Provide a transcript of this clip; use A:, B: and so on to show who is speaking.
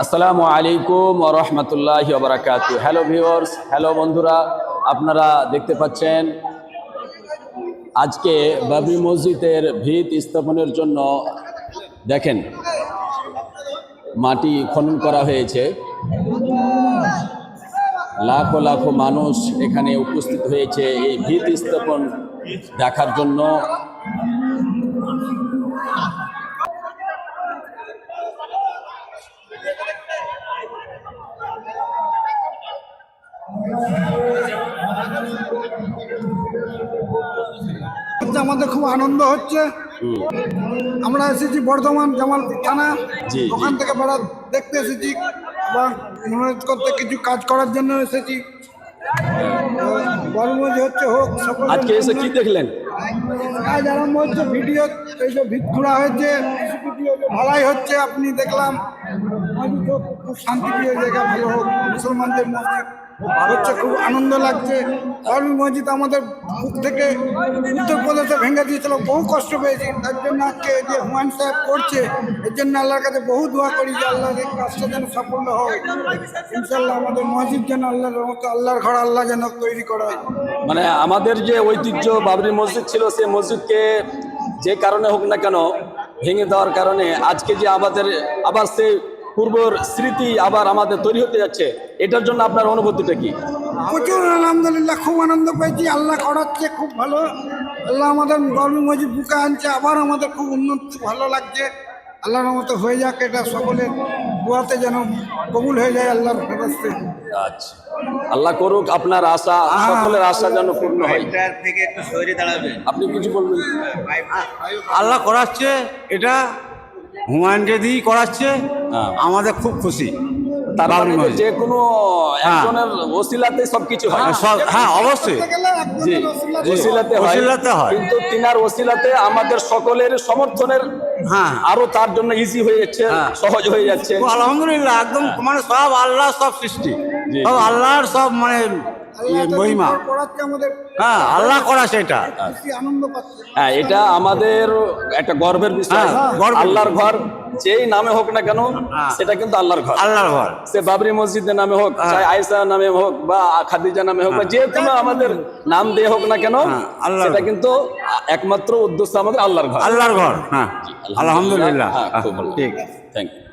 A: আসসালামু আলাইকুম ওয়া রাহমাতুল্লাহি ওয়া বারাকাতুহু। হ্যালো ভিউয়ার্স, হ্যালো বন্ধুরা, আপনারা দেখতে পাচ্ছেন আজকে বাবরি মসজিদের ভিত স্থাপনের জন্য দেখেন মাটি খনন করা হয়েছে। লাখো লাখো মানুষ এখানে উপস্থিত হয়েছে এই ভিত স্থাপন দেখার জন্য।
B: আমাদের খুব আনন্দ হচ্ছে। আমরা এসেছি বর্ধমান জামালপুর থানা,
A: জি,
B: ওখান থেকে বেড়া দেখতে এসেছি এবং মনোনীত করতে কিছু কাজ করার জন্য এসেছি। বর্মজি হচ্ছে হোক সকল
A: আজকে এসে কি দেখলেন?
B: কাজ আরম্ভ হচ্ছে, ভিডিও এই যে ভিত খোঁড়া হয়েছে, ভিডিও ভালাই হচ্ছে। আপনি দেখলাম খুব শান্তিপ্রিয় জায়গা, ভালো হোক, মুসলমানদের মসজিদ হচ্ছে, খুব আনন্দ লাগছে। বাবরি মসজিদ আমাদের বুক থেকে উত্তরপ্রদেশে ভেঙে দিয়েছিল, বহু কষ্ট পেয়েছি। তার জন্য আজকে যে হুমায়ুন সাহেব করছে, এর জন্য আল্লাহর কাছে বহু দোয়া করি যে আল্লাহর এই কাজটা যেন সাফল্য হয়। ইনশাল্লাহ আমাদের মসজিদ যেন আল্লাহর রহমতে আল্লাহর ঘর আল্লাহ যেন তৈরি করা হয়।
A: মানে আমাদের যে ঐতিহ্য বাবরি মসজিদ ছিল, সেই মসজিদকে যে কারণে হোক না কেন ভেঙে দেওয়ার কারণে আজকে যে আমাদের আবার সেই পূর্বর স্মৃতি আবার আমাদের তৈরি হতে যাচ্ছে, এটার জন্য আপনার অনুভূতিটা কি?
B: প্রচুর আলহামদুলিল্লাহ, খুব আনন্দ পেয়েছি। আল্লাহ করাচ্ছে খুব ভালো। আল্লাহ আমাদের বাবরি মসজিদ বুকে আনছে, আবার আমাদের খুব উন্নত, ভালো লাগছে। আল্লাহর মতো হয়ে যাক, এটা সকলের দোয়াতে যেন কবুল হয়ে যায় আল্লাহর ফেরস্তে।
A: আচ্ছা, আল্লাহ করুক আপনার আশা, সকলের আশা যেন পূর্ণ হয়।
C: থেকে একটু সরে দাঁড়াবেন।
A: আপনি কিছু বলবেন?
C: আল্লাহ করাচ্ছে, এটা হুমায়ুন যদি করাচ্ছে, আমাদের খুব খুশি।
A: তার
C: বাবরি
A: মানে
C: মসজিদ।
A: যে কোনো একজনের ওসিলাতে সবকিছু হয়।
C: হ্যাঁ, অবশ্যই।
A: জি, ওসিলাতে হয়,
C: ওসিলাতে হয়।
A: কিন্তু তিনার ওসিলাতে আমাদের সকলের সমর্থনের
C: হ্যাঁ।
A: আরো তার জন্য ইজি হয়ে যাচ্ছে,
C: হ্যাঁ।
A: সহজ হয়ে যাচ্ছে।
C: আলহামদুলিল্লাহ, একদম মানে সব আল্লাহ, সব সৃষ্টি
A: জি,
C: সব
A: জি।
C: আল্লাহর, সব মানে মহিমা।
B: করাচ্ছে আমাদের,
C: হ্যাঁ, আল্লাহ করা সেটা।
B: খুশি আনন্দ পাচ্ছে।
A: হ্যাঁ, এটা আমাদের একটা গর্বের বিষয়।
C: হ্যাঁ, গর্বের
A: আল্লাহর ঘর যেই নামে হোক না কেন,
C: হ্যাঁ।
A: সেটা কিন্তু আল্লাহর ঘর।
C: আল্লাহর ঘর।
A: সে বাবরি মসজিদের নামে হোক, চাই আয়েশা নামে হোক, বা খাদিজা নামে হোক, বা যে কোনো আমাদের নাম দিয়ে হোক না কেন,
C: হ্যাঁ, আল্লাহর
A: সেটা
C: ঘর।
A: কিন্তু একমাত্র উদ্দেশ্য আমাদের আল্লাহর ঘর।
C: আল্লাহর ঘর। হ্যাঁ, আলহামদুলিল্লাহ।
A: হ্যাঁ, খুব ভালো।
C: ঠিক।
A: Thank you.